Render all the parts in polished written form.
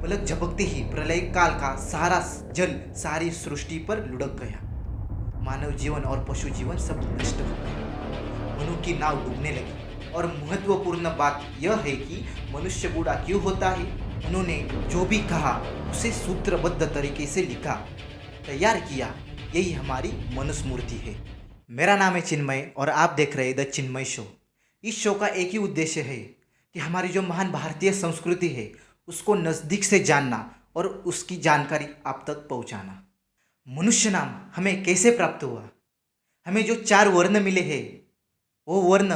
पलक झपकते ही प्रलय काल का सारा जल सारी सृष्टि पर लुढ़क गया। मानव जीवन और पशु जीवन सब नष्ट हो गया। मनु की नाव डूबने लगी और महत्वपूर्ण बात यह है कि मनुष्य बूढ़ा क्यों होता है। उन्होंने जो भी कहा उसे सूत्रबद्ध तरीके से लिखा, तैयार किया। यही हमारी मनुस्मृति है। मेरा नाम है चिन्मय और आप देख रहे हैं द चिन्मय शो। इस शो का एक ही उद्देश्य है कि हमारी जो महान भारतीय संस्कृति है उसको नज़दीक से जानना और उसकी जानकारी आप तक पहुंचाना। मनुष्य नाम हमें कैसे प्राप्त हुआ? हमें जो 4 वर्ण मिले हैं वो वर्ण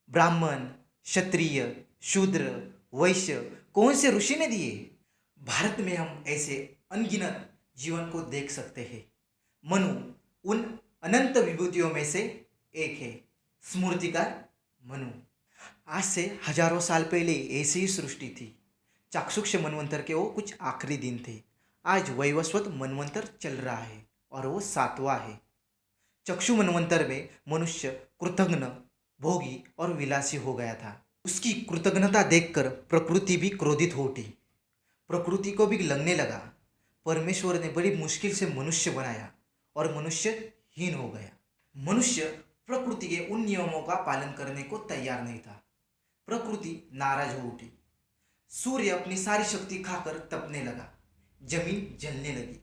ब्राह्मण, क्षत्रिय, शूद्र, वैश्य कौन से ऋषि ने दिए? भारत में हम ऐसे अनगिनत जीवन को देख सकते हैं। मनु उन अनंत विभूतियों में से एक है। स्मृतिकार मनु। आज से हजारों साल पहले ऐसी ही सृष्टि थी। चाक्षुष मनवंतर के वो कुछ आखिरी दिन थे। आज वैवस्वत मनवंतर चल रहा है और वो 7वां है। चक्षु मनवंतर में मनुष्य कृतघ्न, भोगी और विलासी हो गया था। उसकी कृतघ्नता देखकर प्रकृति भी क्रोधित हो उठी। प्रकृति को भी लगने लगा परमेश्वर ने बड़ी मुश्किल से मनुष्य बनाया और मनुष्य हीन हो गया। मनुष्य प्रकृति के उन नियमों का पालन करने को तैयार नहीं था। प्रकृति नाराज हो उठी। सूर्य अपनी सारी शक्ति खाकर तपने लगा। जमीन जलने लगी।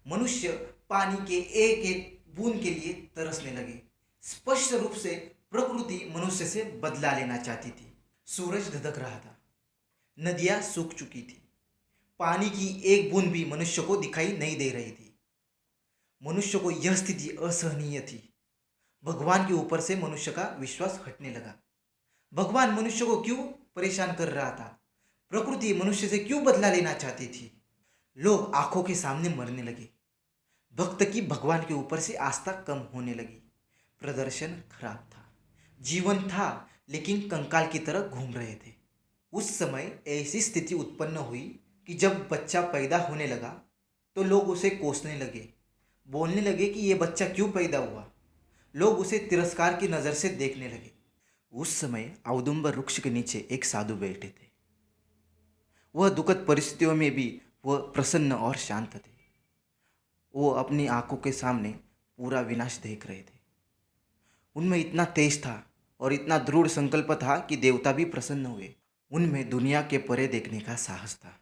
मनुष्य पानी के एक एक बूंद के लिए तरसने लगे। स्पष्ट रूप से प्रकृति मनुष्य से बदला लेना चाहती थी। सूरज धधक रहा था। नदियां सूख चुकी थी। पानी की एक बूंद भी मनुष्य को दिखाई नहीं दे रही थी। मनुष्य को यह स्थिति असहनीय थी। भगवान के ऊपर से मनुष्य का विश्वास हटने लगा। भगवान मनुष्य को क्यों परेशान कर रहा था? प्रकृति मनुष्य से क्यों बदला लेना चाहती थी? लोग आंखों के सामने मरने लगे। भक्त की भगवान के ऊपर से आस्था कम होने लगी। प्रदर्शन खराब था। जीवन था लेकिन कंकाल की तरह घूम रहे थे। उस समय ऐसी स्थिति उत्पन्न हुई कि जब बच्चा पैदा होने लगा तो लोग उसे कोसने लगे। बोलने लगे कि ये बच्चा क्यों पैदा हुआ। लोग उसे तिरस्कार की नज़र से देखने लगे। उस समय औदुंबर वृक्ष के नीचे एक साधु बैठे थे। वह दुखद परिस्थितियों में भी वह प्रसन्न और शांत थे। वो अपनी आंखों के सामने पूरा विनाश देख रहे थे। उनमें इतना तेज था और इतना दृढ़ संकल्प था कि देवता भी प्रसन्न हुए। उनमें दुनिया के परे देखने का साहस था।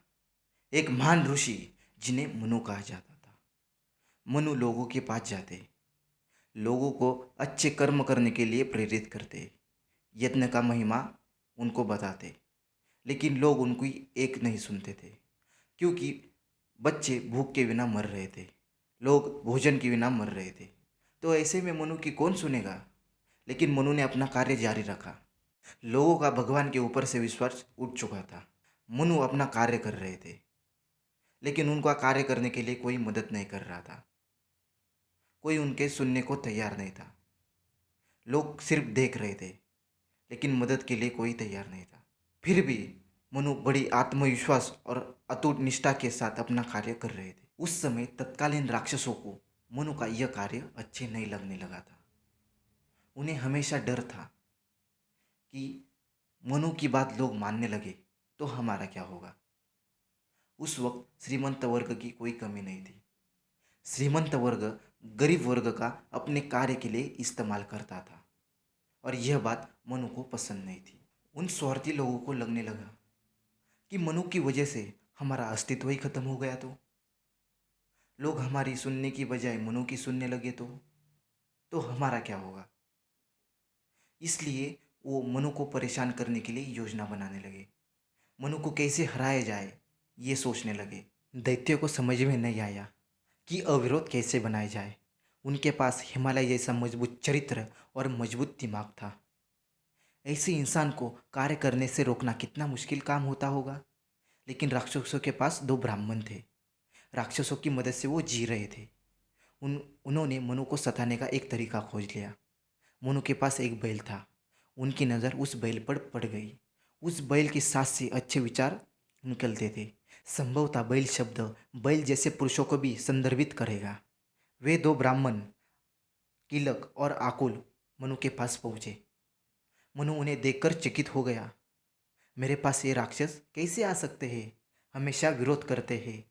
एक महान ऋषि जिन्हें मनु कहा जाता था। मनु लोगों के पास जाते, लोगों को अच्छे कर्म करने के लिए प्रेरित करते, यत्न का महिमा उनको बताते, लेकिन लोग उनकी एक नहीं सुनते थे क्योंकि बच्चे भूख के बिना मर रहे थे, लोग भोजन के बिना मर रहे थे। तो ऐसे में मनु की कौन सुनेगा? लेकिन मनु ने अपना कार्य जारी रखा। लोगों का भगवान के ऊपर से विश्वास उठ चुका था। मनु अपना कार्य कर रहे थे लेकिन उनका कार्य करने के लिए कोई मदद नहीं कर रहा था। कोई उनके सुनने को तैयार नहीं था। लोग सिर्फ देख रहे थे लेकिन मदद के लिए कोई तैयार नहीं था। फिर भी मनु बड़ी आत्मविश्वास और अटूट निष्ठा के साथ अपना कार्य कर रहे थे। उस समय तत्कालीन राक्षसों को मनु का यह कार्य अच्छे नहीं लगने लगा था। उन्हें हमेशा डर था कि मनु की बात लोग मानने लगे तो हमारा क्या होगा। उस वक्त श्रीमंत वर्ग की कोई कमी नहीं थी। श्रीमंत वर्ग गरीब वर्ग का अपने कार्य के लिए इस्तेमाल करता था और यह बात मनु को पसंद नहीं थी। उन स्वार्थी लोगों को लगने लगा कि मनु की वजह से हमारा अस्तित्व ही खत्म हो गया तो लोग हमारी सुनने की बजाय मनु की सुनने लगे तो हमारा क्या होगा। इसलिए वो मनु को परेशान करने के लिए योजना बनाने लगे। मनु को कैसे हराया जाए ये सोचने लगे। दैत्यों को समझ में नहीं आया कि अविरोध कैसे बनाया जाए। उनके पास हिमालय जैसा मजबूत चरित्र और मजबूत दिमाग था। ऐसे इंसान को कार्य करने से रोकना कितना मुश्किल काम होता होगा। लेकिन राक्षसों के पास 2 ब्राह्मण थे। राक्षसों की मदद से वो जी रहे थे। उन्होंने मनु को सताने का एक तरीका खोज लिया। मनु के पास एक बैल था। उनकी नज़र उस बैल पर पड़ गई। उस बैल की सांस से अच्छे विचार निकलते थे। संभवतः बैल शब्द बैल जैसे पुरुषों को भी संदर्भित करेगा। वे 2 ब्राह्मण किलक और आकुल मनु के पास पहुँचे। मनु उन्हें देखकर चकित हो गया। मेरे पास ये राक्षस कैसे आ सकते हैं? हमेशा विरोध करते हैं,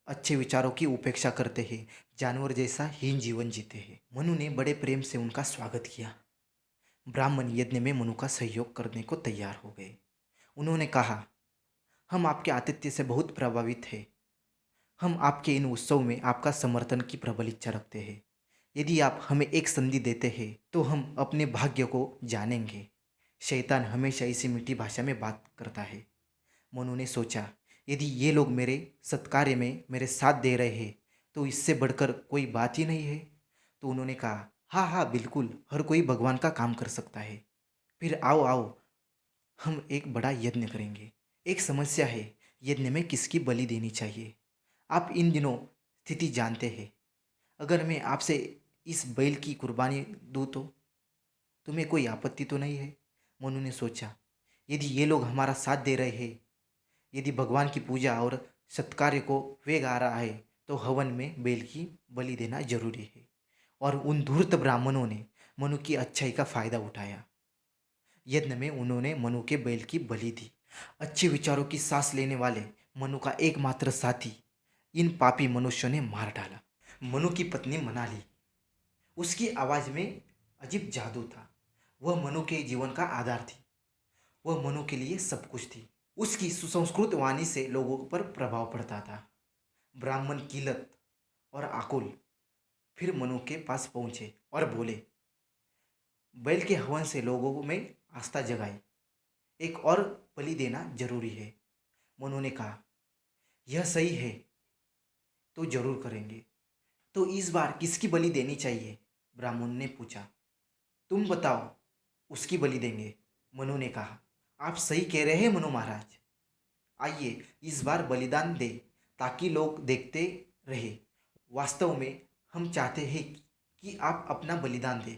अच्छे विचारों की उपेक्षा करते हैं, जानवर जैसा हीन जीवन जीते हैं। मनु ने बड़े प्रेम से उनका स्वागत किया। ब्राह्मण यज्ञ में मनु का सहयोग करने को तैयार हो गए। उन्होंने कहा, हम आपके आतिथ्य से बहुत प्रभावित हैं। हम आपके इन उत्सव में आपका समर्थन की प्रबल इच्छा रखते हैं। यदि आप हमें एक संधि देते हैं तो हम अपने भाग्य को जानेंगे। शैतान हमेशा इसी मीठी भाषा में बात करता है। मनु ने सोचा, यदि ये लोग मेरे सत्कार्य में मेरे साथ दे रहे हैं तो इससे बढ़कर कोई बात ही नहीं है। तो उन्होंने कहा, हाँ हाँ बिल्कुल, हर कोई भगवान का काम कर सकता है। फिर आओ आओ, हम एक बड़ा यज्ञ करेंगे। एक समस्या है, यज्ञ में किसकी बलि देनी चाहिए। आप इन दिनों स्थिति जानते हैं। अगर मैं आपसे इस बैल की कुर्बानी दूँ तो तुम्हें कोई आपत्ति तो नहीं है। मनु ने सोचा, यदि ये लोग हमारा साथ दे रहे हैं, यदि भगवान की पूजा और सत्कार्य को वेग आ रहा है तो हवन में बैल की बलि देना जरूरी है। और उन धूर्त ब्राह्मणों ने मनु की अच्छाई का फायदा उठाया। यज्ञ में उन्होंने मनु के बैल की बलि दी। अच्छे विचारों की सांस लेने वाले मनु का एकमात्र साथी इन पापी मनुष्यों ने मार डाला। मनु की पत्नी मनाली, उसकी आवाज में अजीब जादू था। वह मनु के जीवन का आधार थी। वह मनु के लिए सब कुछ थी। उसकी सुसंस्कृत वाणी से लोगों पर प्रभाव पड़ता था। ब्राह्मण किलत और आकुल फिर मनु के पास पहुंचे और बोले, बैल के हवन से लोगों में आस्था जगाई, एक और बलि देना जरूरी है। मनु ने कहा, यह सही है तो जरूर करेंगे। तो इस बार किसकी बलि देनी चाहिए? ब्राह्मण ने पूछा। तुम बताओ, उसकी बलि देंगे, मनु ने कहा। आप सही कह रहे हैं मनु महाराज। आइए इस बार बलिदान दे ताकि लोग देखते रहे। वास्तव में हम चाहते हैं कि आप अपना बलिदान दें।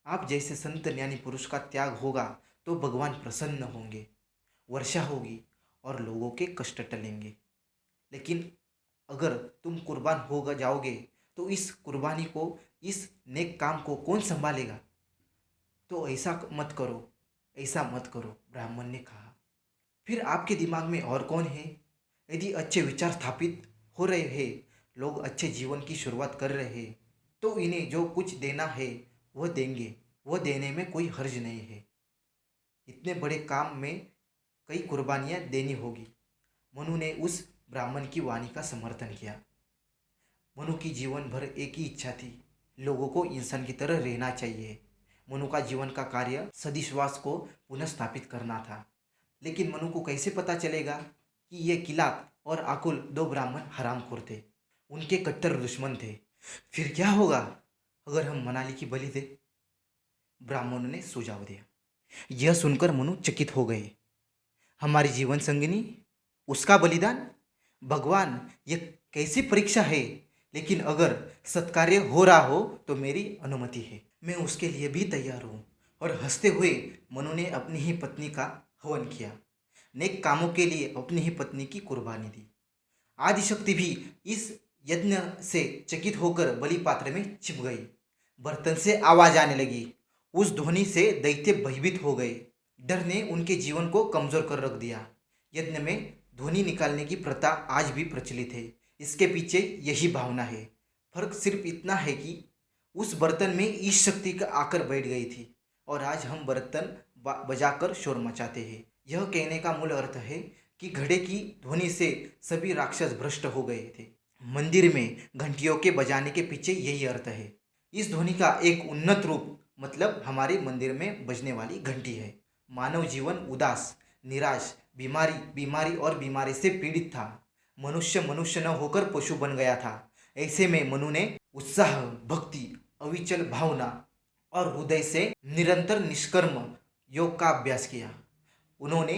आप जैसे संत ज्ञानी पुरुष का त्याग होगा तो भगवान प्रसन्न होंगे, वर्षा होगी और लोगों के कष्ट टलेंगे। लेकिन अगर तुम कुर्बान हो जाओगे तो इस कुर्बानी को, इस नेक काम को कौन संभालेगा? तो ऐसा मत करो, ऐसा मत करो, ब्राह्मण ने कहा। फिर आपके दिमाग में और कौन है? यदि अच्छे विचार स्थापित हो रहे हैं, लोग अच्छे जीवन की शुरुआत कर रहे हैं, तो इन्हें जो कुछ देना है वह देंगे। वह देने में कोई हर्ज नहीं है। इतने बड़े काम में कई कुर्बानियाँ देनी होगी। मनु ने उस ब्राह्मण की वाणी का समर्थन किया। मनु की जीवन भर एक ही इच्छा थी, लोगों को इंसान की तरह रहना चाहिए। मनु का जीवन का कार्य सदिश्वास को पुनः स्थापित करना था। लेकिन मनु को कैसे पता चलेगा कि ये किलात और आकुल दो ब्राह्मण हरामखोर थे, उनके कट्टर दुश्मन थे। फिर क्या होगा अगर हम मनाली की बलि दे? ब्राह्मणों ने सुझाव दिया। यह सुनकर मनु चकित हो गए। हमारी जीवन संगिनी, उसका बलिदान? भगवान, यह कैसी परीक्षा है? लेकिन अगर सत्कार्य हो रहा हो तो मेरी अनुमति है, मैं उसके लिए भी तैयार हूँ। और हंसते हुए मनु ने अपनी ही पत्नी का हवन किया। नेक कामों के लिए अपनी ही पत्नी की कुर्बानी दी। आदिशक्ति भी इस यज्ञ से चकित होकर बलि पात्र में छिप गई। बर्तन से आवाज आने लगी। उस ध्वनि से दैत्य भयभीत हो गए। डर ने उनके जीवन को कमजोर कर रख दिया। यज्ञ में ध्वनि निकालने की प्रथा आज भी प्रचलित है। इसके पीछे यही भावना है। फर्क सिर्फ इतना है कि उस बर्तन में ईश शक्ति का आकर बैठ गई थी और आज हम बर्तन बजाकर शोर मचाते हैं। यह कहने का मूल अर्थ है कि घड़े की ध्वनि से सभी राक्षस भ्रष्ट हो गए थे। मंदिर में घंटियों के बजाने के पीछे यही अर्थ है। इस ध्वनि का एक उन्नत रूप मतलब हमारे मंदिर में बजने वाली घंटी है। मानव जीवन उदास, निराश, बीमारी और बीमारी से पीड़ित था। मनुष्य मनुष्य न होकर पशु बन गया था। ऐसे में मनु ने उत्साह, भक्ति, अविचल भावना और हृदय से निरंतर निष्कर्म योग का अभ्यास किया। उन्होंने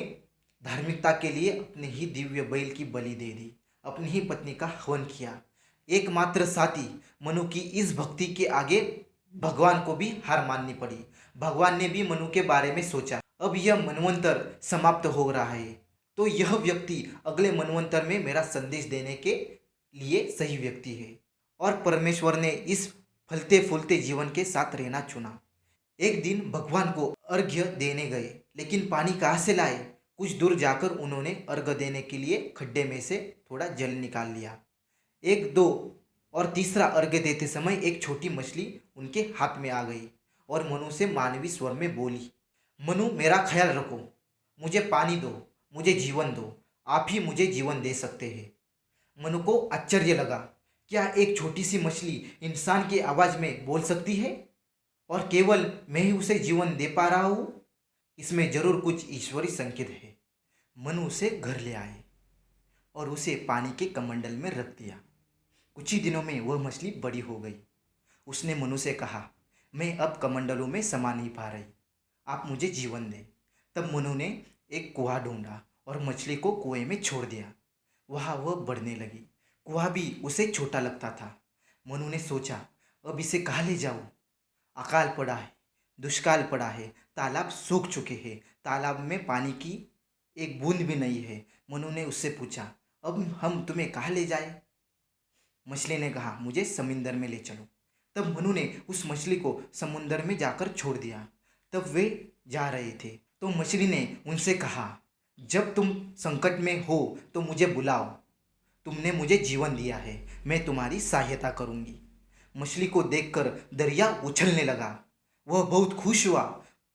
धार्मिकता के लिए अपने ही दिव्य बैल की बलि दे दी, अपनी ही पत्नी का हवन किया। एकमात्र साथी मनु की इस भक्ति के आगे भगवान को भी हार माननी पड़ी। भगवान ने भी मनु के बारे में सोचा, अब यह मनवंतर समाप्त हो रहा है तो यह व्यक्ति अगले मनवंतर में मेरा संदेश देने के लिए सही व्यक्ति है। और परमेश्वर ने इस फलते फूलते जीवन के साथ रहना चुना। एक दिन भगवान को अर्घ्य देने गए, लेकिन पानी कहाँ से लाए? कुछ दूर जाकर उन्होंने अर्घ देने के लिए खड्डे में से थोड़ा जल निकाल लिया। एक दो और तीसरा अर्घ देते समय एक छोटी मछली उनके हाथ में आ गई और मनु से मानवीय स्वर में बोली, मनु मेरा ख्याल रखो, मुझे पानी दो, मुझे जीवन दो, आप ही मुझे जीवन दे सकते हैं। मनु को आश्चर्य लगा, क्या एक छोटी सी मछली इंसान की आवाज़ में बोल सकती है और केवल मैं ही उसे जीवन दे पा रहा हूँ? इसमें जरूर कुछ ईश्वरी संकेत है। मनु उसे घर ले आए और उसे पानी के कमंडल में रख दिया। कुछ ही दिनों में वह मछली बड़ी हो गई। उसने मनु से कहा, मैं अब कमंडलों में समा नहीं पा रही, आप मुझे जीवन दें। तब मनु ने एक कुआं ढूंढा और मछली को कुएं में छोड़ दिया। वहाँ वह बढ़ने लगी। कुआं भी उसे छोटा लगता था। मनु ने सोचा, अब इसे कहाँ ले जाऊँ? अकाल पड़ा है, दुष्काल पड़ा है, तालाब सूख चुके हैं, तालाब में पानी की एक बूंद भी नहीं है। मनु ने उससे पूछा, अब हम तुम्हें कहाँ ले जाए? मछली ने कहा, मुझे समुंदर में ले चलो। तब मनु ने उस मछली को समुंदर में जाकर छोड़ दिया। तब वे जा रहे थे तो मछली ने उनसे कहा, जब तुम संकट में हो तो मुझे बुलाओ, तुमने मुझे जीवन दिया है, मैं तुम्हारी सहायता करूंगी। मछली को देखकर दरिया उछलने लगा। वह बहुत खुश हुआ।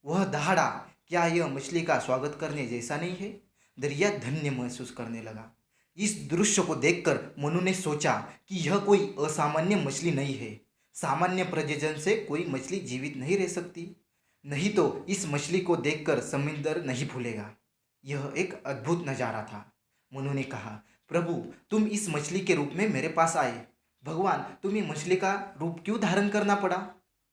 वह दहाड़ा, क्या यह मछली का स्वागत करने जैसा नहीं है? दरिया धन्य महसूस करने लगा। इस दृश्य को देखकर मनु ने सोचा कि यह कोई असामान्य मछली नहीं है। सामान्य प्रजनन से कोई मछली जीवित नहीं रह सकती, नहीं तो इस मछली को देखकर समुंदर नहीं भूलेगा। यह एक अद्भुत नज़ारा था। मनु ने कहा, प्रभु तुम इस मछली के रूप में मेरे पास आए। भगवान तुम्हें मछली का रूप क्यों धारण करना पड़ा?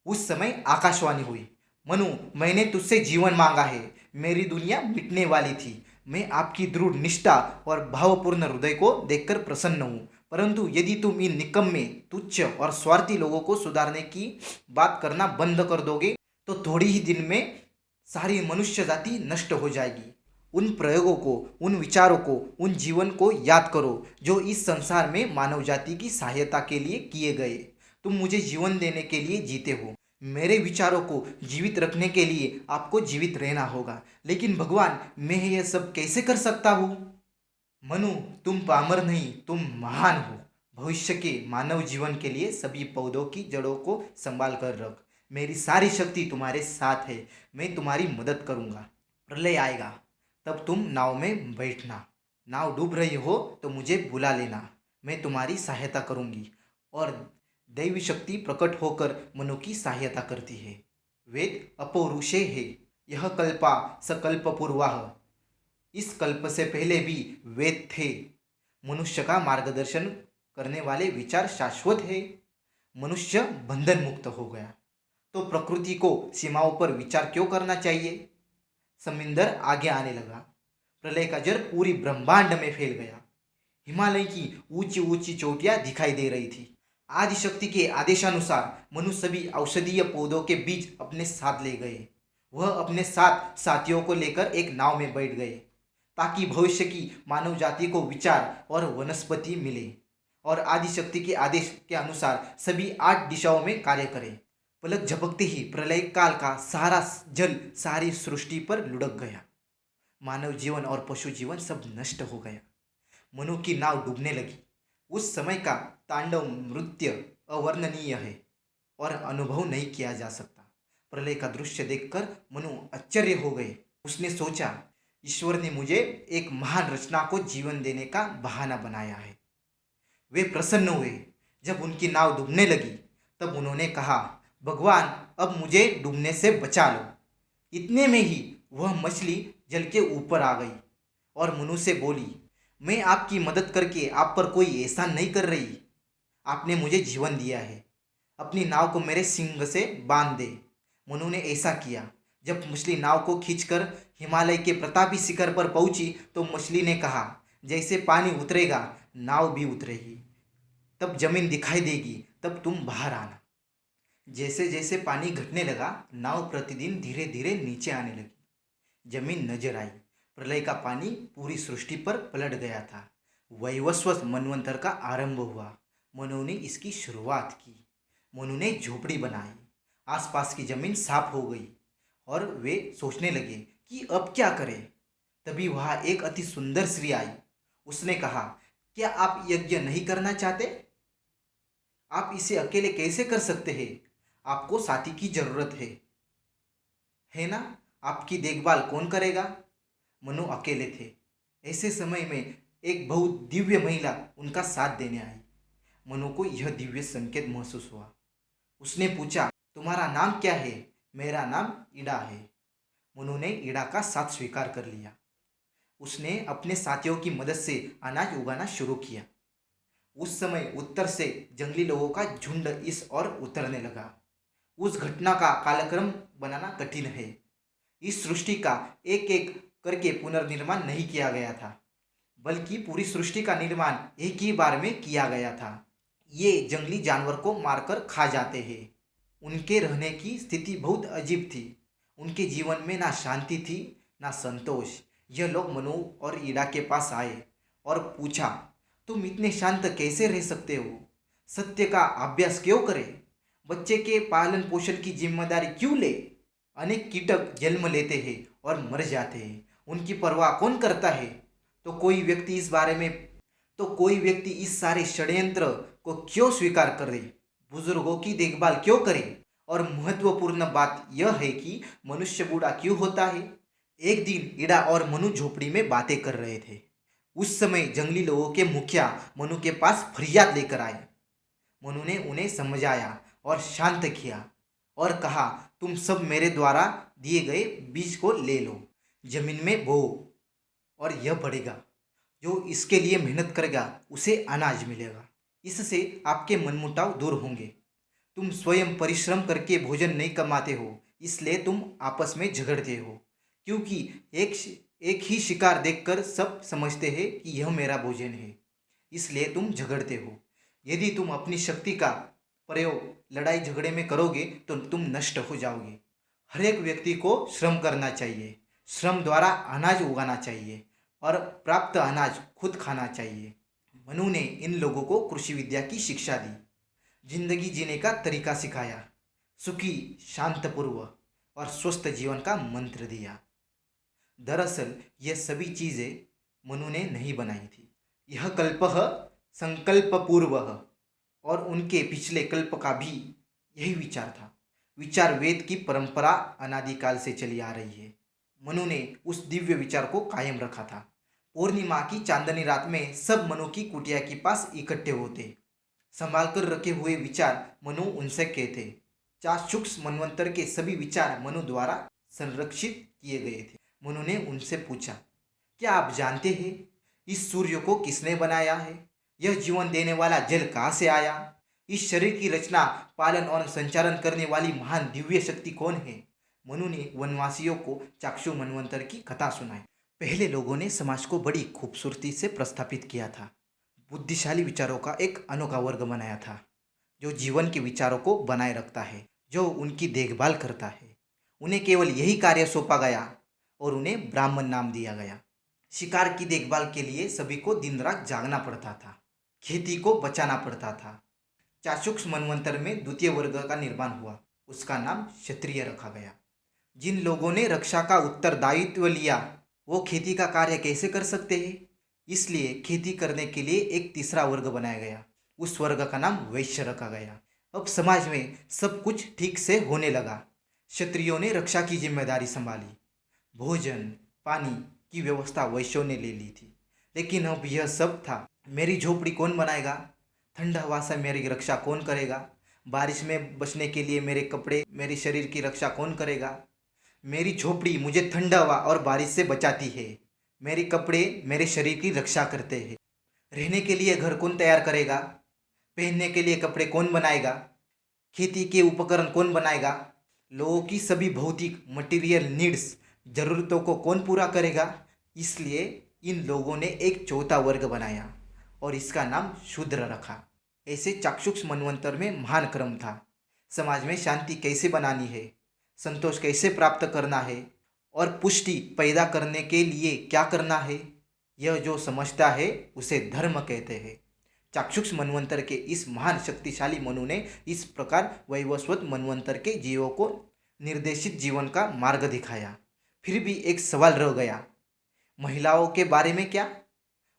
उस समय आकाशवाणी हुई, मनु मैंने तुझसे जीवन मांगा है। मेरी दुनिया मिटने वाली थी। मैं आपकी दृढ़ निष्ठा और भावपूर्ण हृदय को देखकर प्रसन्न हूँ, परंतु यदि तुम इन निकम्मे, तुच्छ और स्वार्थी लोगों को सुधारने की बात करना बंद कर दोगे तो थोड़ी ही दिन में सारी मनुष्य जाति नष्ट हो जाएगी। उन प्रयोगों को, उन विचारों को, उन जीवन को याद करो जो इस संसार में मानव जाति की सहायता के लिए किए गए। तुम मुझे जीवन देने के लिए जीते हो। मेरे विचारों को जीवित रखने के लिए आपको जीवित रहना होगा। लेकिन भगवान मैं यह सब कैसे कर सकता हूँ? मनु तुम पामर नहीं, तुम महान हो। भविष्य के मानव जीवन के लिए सभी पौधों की जड़ों को संभाल कर रख। मेरी सारी शक्ति तुम्हारे साथ है। मैं तुम्हारी मदद करूँगा। प्रलय आएगा तब तुम नाव में बैठना। नाव डूब रही हो तो मुझे बुला लेना, मैं तुम्हारी सहायता करूँगी। और दैवी शक्ति प्रकट होकर मनु की सहायता करती है। वेद अपौरुषे है, यह कल्पा सकल्प पूर्वाह। इस कल्प से पहले भी वेद थे। मनुष्य का मार्गदर्शन करने वाले विचार शाश्वत है। मनुष्य बंधन मुक्त हो गया तो प्रकृति को सीमाओं पर विचार क्यों करना चाहिए? समुंदर आगे आने लगा। प्रलय का जल पूरी ब्रह्मांड में फैल गया। हिमालय की ऊंची ऊंची चोटियां दिखाई दे रही थी। आदिशक्ति के आदेशानुसार मनुष्य सभी औषधीय पौधों के बीज अपने साथ ले गए। वह अपने साथ साथियों को लेकर एक नाव में बैठ गए ताकि भविष्य की मानव जाति को विचार और वनस्पति मिले और आदिशक्ति के आदेश के अनुसार सभी 8 दिशाओं में कार्य करें। पलक झपकते ही प्रलय काल का सारा जल सारी सृष्टि पर लुढ़क गया। मानव जीवन और पशु जीवन सब नष्ट हो गया। मनु की नाव डूबने लगी। उस समय का तांडव नृत्य अवर्णनीय है और अनुभव नहीं किया जा सकता। प्रलय का दृश्य देखकर मनु आश्चर्य हो गए। उसने सोचा, ईश्वर ने मुझे एक महान रचना को जीवन देने का बहाना बनाया है। वे प्रसन्न हुए। जब उनकी नाव डूबने लगी तब उन्होंने कहा, भगवान अब मुझे डूबने से बचा लो। इतने में ही वह मछली जल के ऊपर आ गई और मनु से बोली, मैं आपकी मदद करके आप पर कोई एहसान नहीं कर रही। आपने मुझे जीवन दिया है, अपनी नाव को मेरे सींग से बांध दे। मनु ने ऐसा किया। जब मछली नाव को खींचकर हिमालय के प्रतापी शिखर पर पहुंची तो मछली ने कहा, जैसे पानी उतरेगा नाव भी उतरेगी। तब जमीन दिखाई देगी, तब तुम बाहर आना। जैसे जैसे पानी घटने लगा नाव प्रतिदिन धीरे धीरे नीचे आने लगी। जमीन नजर आई। प्रलय का पानी पूरी सृष्टि पर पलट गया था। वैवस्वत मनवंतर का आरंभ हुआ। मनु ने इसकी शुरुआत की। मनु ने झोपड़ी बनाई। आसपास की जमीन साफ हो गई और वे सोचने लगे कि अब क्या करें। तभी वहाँ एक अति सुंदर स्त्री आई। उसने कहा, क्या आप यज्ञ नहीं करना चाहते? आप इसे अकेले कैसे कर सकते हैं? आपको साथी की जरूरत है ना? आपकी देखभाल कौन करेगा? मनु अकेले थे। ऐसे समय में एक बहुत दिव्य महिला उनका साथ देने आई। मनु को यह दिव्य संकेत महसूस हुआ। उसने पूछा, तुम्हारा नाम क्या है? मेरा नाम ईड़ा है। मनु ने ईड़ा का साथ स्वीकार कर लिया। उसने अपने साथियों की मदद से अनाज उगाना शुरू किया। उस समय उत्तर से जंगली लोगों का झुंड इस ओर उतरने लगा। उस घटना का कालक्रम बनाना कठिन है। इस सृष्टि का एक एक करके पुनर्निर्माण नहीं किया गया था, बल्कि पूरी सृष्टि का निर्माण एक ही बार में किया गया था। ये जंगली जानवर को मारकर खा जाते हैं। उनके रहने की स्थिति बहुत अजीब थी। उनके जीवन में ना शांति थी, ना संतोष। यह लोग मनु और ईड़ा के पास आए और पूछा, तुम इतने शांत कैसे रह सकते हो? सत्य का अभ्यास क्यों करें? बच्चे के पालन पोषण की जिम्मेदारी क्यों ले? अनेक कीटक जन्म लेते हैं और मर जाते हैं, उनकी परवाह कौन करता है? तो कोई व्यक्ति इस सारे षड्यंत्र को क्यों स्वीकार करे? बुजुर्गों की देखभाल क्यों करे? और महत्वपूर्ण बात यह है कि मनुष्य बूढ़ा क्यों होता है? एक दिन ईड़ा और मनु झोपड़ी में बातें कर रहे थे। उस समय जंगली लोगों के मुखिया मनु के पास फरियाद लेकर आए। मनु ने उन्हें समझाया और शांत किया और कहा, तुम सब मेरे द्वारा दिए गए बीज को ले लो, जमीन में बो और यह बढ़ेगा। जो इसके लिए मेहनत करेगा उसे अनाज मिलेगा। इससे आपके मनमुटाव दूर होंगे। तुम स्वयं परिश्रम करके भोजन नहीं कमाते हो, इसलिए तुम आपस में झगड़ते हो, क्योंकि एक ही शिकार देखकर सब समझते हैं कि यह मेरा भोजन है, इसलिए तुम झगड़ते हो। यदि तुम अपनी शक्ति का प्रयोग लड़ाई झगड़े में करोगे तो तुम नष्ट हो जाओगे। हर एक व्यक्ति को श्रम करना चाहिए, श्रम द्वारा अनाज उगाना चाहिए और प्राप्त अनाज खुद खाना चाहिए। मनु ने इन लोगों को कृषि विद्या की शिक्षा दी, जिंदगी जीने का तरीका सिखाया, सुखी शांतपूर्व और स्वस्थ जीवन का मंत्र दिया। दरअसल यह सभी चीज़ें मनु ने नहीं बनाई थी। यह कल्पः संकल्पपूर्वः और उनके पिछले कल्प का भी यही विचार था। विचार वेद की परंपरा अनादिकाल से चली आ रही है। मनु ने उस दिव्य विचार को कायम रखा था। पूर्णिमा की चांदनी रात में सब मनु की कुटिया के पास इकट्ठे होते। संभाल कर रखे हुए विचार मनु उनसे कहते। चाक्षुष मनवंतर के सभी विचार मनु द्वारा संरक्षित किए गए थे। मनु ने उनसे पूछा, क्या आप जानते हैं इस सूर्य को किसने बनाया है? यह जीवन देने वाला जल कहाँ से आया? इस शरीर की रचना, पालन और संचालन करने वाली महान दिव्य शक्ति कौन है? मनु ने वनवासियों को चाक्षु मनवंतर की कथा सुनाई। पहले लोगों ने समाज को बड़ी खूबसूरती से प्रस्थापित किया था। बुद्धिशाली विचारों का एक अनोखा वर्ग बनाया था, जो जीवन के विचारों को बनाए रखता है, जो उनकी देखभाल करता है। उन्हें केवल यही कार्य सौंपा गया और उन्हें ब्राह्मण नाम दिया गया। शिकार की देखभाल के लिए सभी को दिन रात जागना पड़ता था, खेती को बचाना पड़ता था। चाक्षुष मनवंतर में द्वितीय वर्ग का निर्माण हुआ, उसका नाम क्षत्रिय रखा गया। जिन लोगों ने रक्षा का उत्तरदायित्व लिया वो खेती का कार्य कैसे कर सकते हैं? इसलिए खेती करने के लिए एक तीसरा वर्ग बनाया गया, उस वर्ग का नाम वैश्य रखा गया। अब समाज में सब कुछ ठीक से होने लगा। क्षत्रियों ने रक्षा की जिम्मेदारी संभाली, भोजन पानी की व्यवस्था वैश्यों ने ले ली थी। लेकिन अब यह सब था, मेरी झोपड़ी कौन बनाएगा? ठंडा हवा से मेरी रक्षा कौन करेगा? बारिश में बचने के लिए मेरे कपड़े, मेरे शरीर की रक्षा कौन करेगा? मेरी झोपड़ी मुझे ठंडा हवा और बारिश से बचाती है, मेरे कपड़े मेरे शरीर की रक्षा करते हैं। रहने के लिए घर कौन तैयार करेगा? पहनने के लिए कपड़े कौन बनाएगा? खेती के उपकरण कौन बनाएगा? लोगों की सभी भौतिक मटेरियल नीड्स, ज़रूरतों को कौन पूरा करेगा? इसलिए इन लोगों ने एक चौथा वर्ग बनाया और इसका नाम शूद्र रखा। ऐसे चाक्षुष मनवंतर में महान क्रम था। समाज में शांति कैसे बनानी है, संतोष कैसे प्राप्त करना है और पुष्टि पैदा करने के लिए क्या करना है, यह जो समझता है उसे धर्म कहते हैं। चाक्षुष मनवंतर के इस महान शक्तिशाली मनु ने इस प्रकार वैवस्वत मनवंतर के जीवों को निर्देशित जीवन का मार्ग दिखाया। फिर भी एक सवाल रह गया, महिलाओं के बारे में क्या?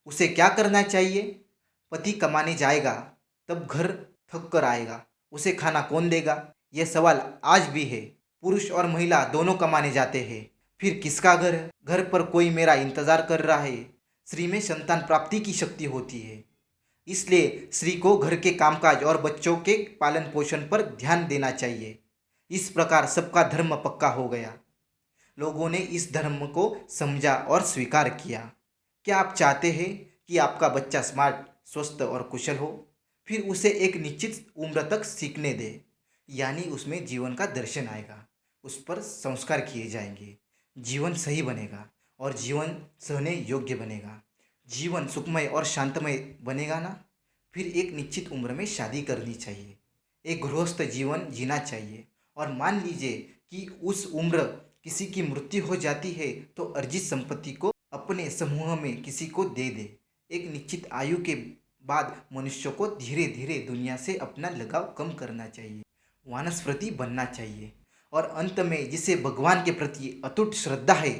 उसे क्या करना चाहिए? पति कमाने जाएगा तब घर थक कर आएगा, उसे खाना कौन देगा? यह सवाल आज भी है। पुरुष और महिला दोनों कमाने जाते हैं, फिर किसका घर है? घर पर कोई मेरा इंतजार कर रहा है। स्त्री में संतान प्राप्ति की शक्ति होती है, इसलिए स्त्री को घर के कामकाज और बच्चों के पालन पोषण पर ध्यान देना चाहिए। इस प्रकार सबका धर्म पक्का हो गया। लोगों ने इस धर्म को समझा और स्वीकार किया। क्या आप चाहते हैं कि आपका बच्चा स्मार्ट, स्वस्थ और कुशल हो? फिर उसे एक निश्चित उम्र तक सीखने दें, यानी उसमें जीवन का दर्शन आएगा, उस पर संस्कार किए जाएंगे, जीवन सही बनेगा और जीवन सहने योग्य बनेगा, जीवन सुखमय और शांतमय बनेगा ना। फिर एक निश्चित उम्र में शादी करनी चाहिए, एक गृहस्थ जीवन जीना चाहिए। और मान लीजिए कि उस उम्र किसी की मृत्यु हो जाती है तो अर्जित संपत्ति को अपने समूह में किसी को दे दे। एक निश्चित आयु के बाद मनुष्य को धीरे धीरे दुनिया से अपना लगाव कम करना चाहिए, वानस्पति बनना चाहिए। और अंत में जिसे भगवान के प्रति अटूट श्रद्धा है,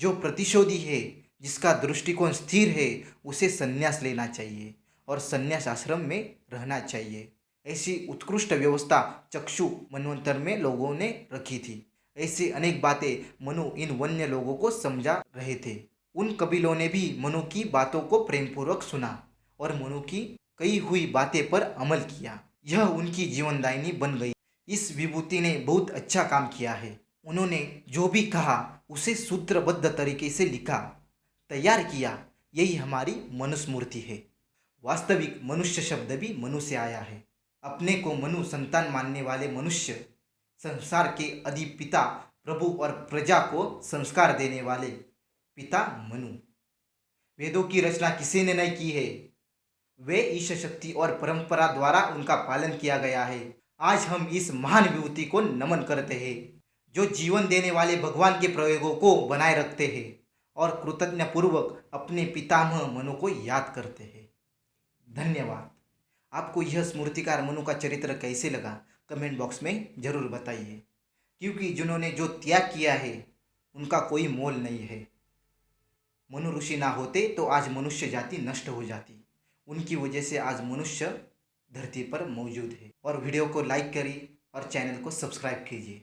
जो प्रतिशोधी है, जिसका दृष्टिकोण स्थिर है, उसे संन्यास लेना चाहिए और संन्यास आश्रम में रहना चाहिए। ऐसी उत्कृष्ट व्यवस्था चक्षु मनवंतर में लोगों ने रखी थी। ऐसी अनेक बातें मनु इन वन्य लोगों को समझा रहे थे। उन कबीलों ने भी मनु की बातों को प्रेमपूर्वक सुना और मनु की कही हुई बातें पर अमल किया। यह उनकी जीवनदायिनी बन गई। इस विभूति ने बहुत अच्छा काम किया है। उन्होंने जो भी कहा उसे सूत्रबद्ध तरीके से लिखा, तैयार किया। यही हमारी मनुस्मृति है। वास्तविक मनुष्य शब्द भी मनु से आया है। अपने को मनु संतान मानने वाले मनुष्य, संसार के आदि पिता, प्रभु और प्रजा को संस्कार देने वाले पिता मनु। वेदों की रचना किसी ने नहीं की है, वे ईश शक्ति और परंपरा द्वारा उनका पालन किया गया है। आज हम इस महान विभूति को नमन करते हैं, जो जीवन देने वाले भगवान के प्रयोगों को बनाए रखते हैं और कृतज्ञ पूर्वक अपने पितामह मनु को याद करते हैं। धन्यवाद। आपको यह स्मृतिकार मनु का चरित्र कैसे लगा कमेंट बॉक्स में ज़रूर बताइए, क्योंकि जिन्होंने जो त्याग किया है उनका कोई मोल नहीं है। मनु ऋषि ना होते तो आज मनुष्य जाति नष्ट हो जाती। उनकी वजह से आज मनुष्य धरती पर मौजूद है। और वीडियो को लाइक करिए और चैनल को सब्सक्राइब कीजिए।